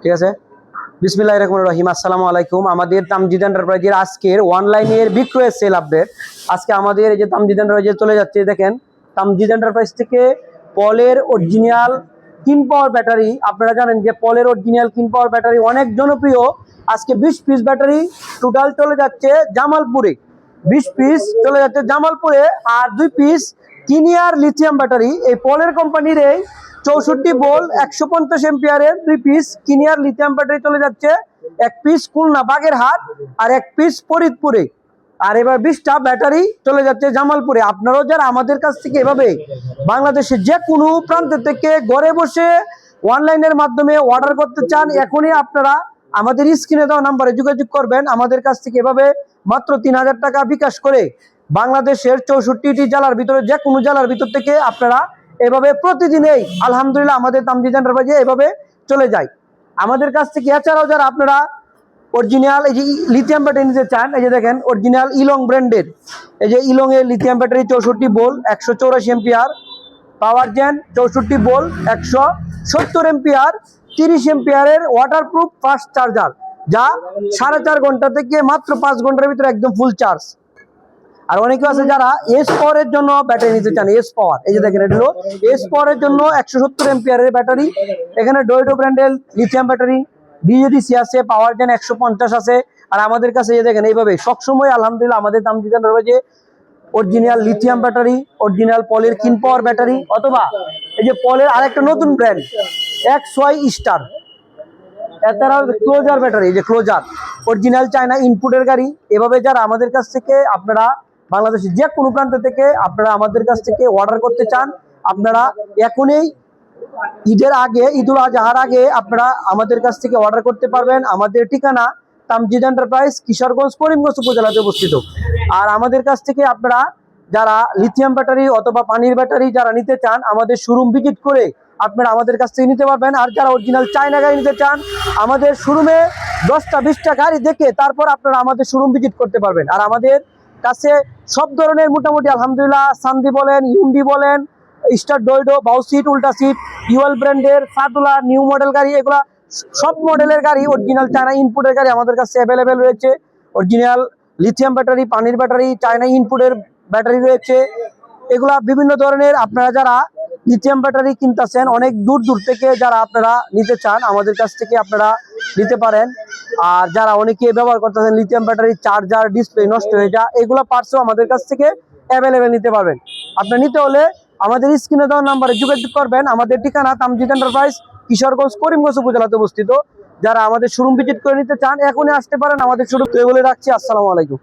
ঠিক আছে। বিসমিল্লাহির রহমানির রহিম। আসসালামু আলাইকুম। আমাদের তামজিদ এন্টারপ্রাইজের আজকের অনলাইনের বিক্রয়ের সেল আপডেট। আজকে আমাদের এই যে তামজিদ এন্টারপ্রাইজে চলে যাচ্ছে, দেখেন তামজিদ এন্টারপ্রাইজ থেকে পলের অরিজিনাল কিন পাওয়ার ব্যাটারি। আপনারা জানেন যে পলের অরিজিনাল কিন পাওয়ার ব্যাটারি অনেক জনপ্রিয়। আজকে 20 পিস ব্যাটারি টোটাল চলে যাচ্ছে জামালপুরে, 20 পিস চলে যাচ্ছে জামালপুরে, আর 2 পিস কিনিয়ার লিথিয়াম ব্যাটারি। এই পলের কোম্পানির এই 64 ভোল্ট 150 এম্পিয়ারের 2 পিস কিনিয়ার লিথিয়াম ব্যাটারি চলে যাচ্ছে। 1 পিস খুলনা বাগেরহাট আর 1 পিস ফরিদপুরে। আর এবার 20টা ব্যাটারি চলে যাচ্ছে জামালপুরে। আপনারাও যারা আমাদের কাছ থেকে এভাবে বাংলাদেশের যে কোনো প্রান্ত থেকে ঘরে বসে অনলাইনের মাধ্যমে অর্ডার করতে চান, এখনই আপনারা আমাদের স্ক্রিনে দেওয়া নাম্বারে যোগাযোগ করবেন। আমাদের কাছ থেকে এভাবে মাত্র 3000 টাকা বিকাশ করে বাংলাদেশের 64টি জেলার ভিতরে যে কোনো জেলার ভিতর থেকে আপনারা এভাবে প্রতিদিনই আলহামদুলিল্লাহ আমাদের তামজিদ এন্টারপ্রাইজে এভাবে চলে যায়। আমাদের কাছ থেকে এছাড়াও যারা আপনারা অরিজিনাল এই যে লিথিয়াম ব্যাটারি নিতে চান, এই যে দেখেন অরিজিনাল ইলং ব্র্যান্ডের এই যে ইলং এর lithium battery 64 volt 184 ampere, power gen 64 volt 170 ampere, 30 এম্পিয়ারের ওয়াটারপ্রুফ ফাস্ট চার্জার, যা 4.5 ঘন্টা থেকে মাত্র 5 ঘন্টার ভিতরে একদম ফুল চার্জ। আর অনেকে আছে যারা এস পাওয়ারের জন্য ব্যাটারি নিতে চান, এস পাওয়ার, এই যে দেখেন এটা হলো এস পাওয়ারের জন্য 170 এম্পিয়ারের ব্যাটারি। এখানে ডোয়েটো ব্র্যান্ডের লিথিয়াম ব্যাটারি, ডিএডিসি আছে, পাওয়ার জেন 150 আছে। আর আমাদের কাছে এই দেখেন এইভাবে সবসময় আলহামদুলিল্লাহ আমাদের তামজিদ এন্টারপ্রাইজে অরিজিনাল লিথিয়াম ব্যাটারি, অরিজিনাল পলের কিন পাওয়ার ব্যাটারি, অথবা এই যে পলের আরেকটা নতুন ব্র্যান্ড XY স্টার, এছাড়াও ক্লোজার ব্যাটারি, এই যে ক্লোজার অরিজিনাল চায়না ইনপুটের গাড়ি। এভাবে যারা আমাদের কাছ থেকে আপনারা বাংলাদেশের যে কোনো প্রান্ত থেকে আপনারা আমাদের কাছ থেকে অর্ডার করতে চান, আপনারা এখনই ঈদের আগে, ঈদুল আজহার আগে আপনারা আমাদের কাছ থেকে অর্ডার করতে পারবেন। আমাদের ঠিকানা তামজিদ এন্টারপ্রাইজ, কিশোরগঞ্জ, করিমগঞ্জ উপজেলাতে অবস্থিত। আর আমাদের কাছ থেকে আপনারা যারা লিথিয়াম ব্যাটারি অথবা পানির ব্যাটারি যারা নিতে চান, আমাদের শোরুম ভিজিট করে আপনারা আমাদের কাছ থেকে নিতে পারবেন। আর যারা অরিজিনাল চায়না গাড়ি নিতে চান, আমাদের শোরুমে 10টা 20টা গাড়ি দেখে তারপর আপনারা আমাদের শোরুম ভিজিট করতে পারবেন। আর আমাদের কাছে সব ধরনের মোটামুটি আলহামদুলিল্লাহ সান্দি বলেন, ইউন্ডি বলেন, স্টার ডোয়েডো, বাউ সিট, উল্টা সিট, ইউএল ব্র্যান্ডের সাতুলা নিউ মডেল গাড়ি, এগুলা সব মডেলের গাড়ি, অরিজিনাল চায়না ইনপুটের গাড়ি আমাদের কাছে অ্যাভেলেবেল রয়েছে। অরিজিনাল লিথিয়াম ব্যাটারি, পানির ব্যাটারি, চায়না ইনপুটের ব্যাটারি রয়েছে। এগুলা বিভিন্ন ধরনের আপনারা যারা লিথিয়াম ব্যাটারি কিনতেছেন অনেক দূর দূর থেকে যারা আপনারা নিতে চান, আমাদের কাছ থেকে আপনারা নিতে পারেন। আর যারা অনেকে ব্যবহার করতেছেন লিথিয়াম ব্যাটারি চার্জার ডিসপ্লে নষ্ট হয়ে যায়, এগুলো পার্টসও আমাদের কাছ থেকে অ্যাভেলেবেল নিতে পারবেন। আপনার নিতে হলে আমাদের স্ক্রিনে দেওয়া নাম্বারে যোগাযোগ করবেন। আমাদের ঠিকানা তামজিদ এন্টারপ্রাইজ, কিশোরগঞ্জ, করিমগঞ্জ উপজেলাতে অবস্থিত। যারা আমাদের শোরুম ভিজিট করে নিতে চান এখনই আসতে পারেন আমাদের শোরুম। বলে রাখছি, আসসালামু আলাইকুম।